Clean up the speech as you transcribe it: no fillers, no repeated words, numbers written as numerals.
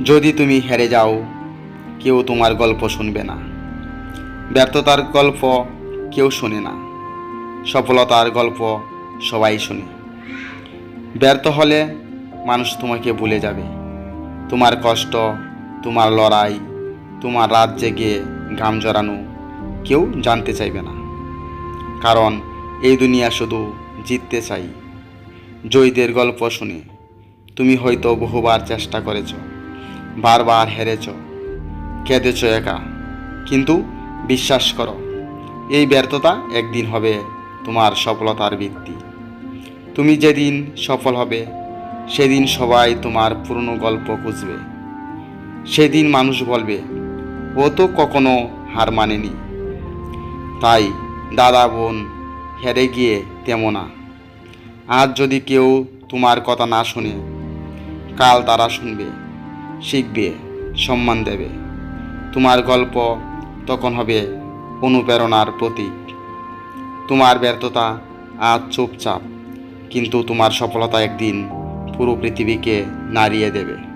যদি তুমি হেরে যাও, কেউ তোমার গল্প শুনবে না। ব্যর্থতার গল্প কেউ শোনে না, সফলতার গল্প সবাই শোনে। ব্যর্থ হলে মানুষ তোমাকে ভুলে যাবে। তোমার কষ্ট, তোমার লড়াই, তোমার রাত জেগে ঘাম জড়ানো কেউ জানতে চাইবে না। কারণ এই দুনিয়া শুধু জিততে চাই। জয়ীদের গল্প শুনে তুমি হয়তো বহুবার চেষ্টা করেছ, বারবার হেরেছ, কেঁদেছ একা, কিন্তু বিশ্বাস করো, এই ব্যর্থতা একদিন হবে তোমার সফলতার ভিত্তি। তুমি যেদিন সফল হবে, সেদিন সবাই তোমার পুরনো গল্প খুঁজবে। সেদিন মানুষ বলবে, ও তো কখনো হার মানেনি। তাই দাদা বোন, হেরে গিয়ে তেমন না। আজ যদি কেউ তোমার কথা না শুনে, কাল তারা শুনবে, শিখবে, সম্মান দেবে। তোমার গল্প তখন হবে অনুপ্রেরণার প্রতীক। তোমার ব্যর্থতা আজ চুপচাপ, কিন্তু তোমার সফলতা একদিন পুরো পৃথিবীকে নাড়িয়ে দেবে।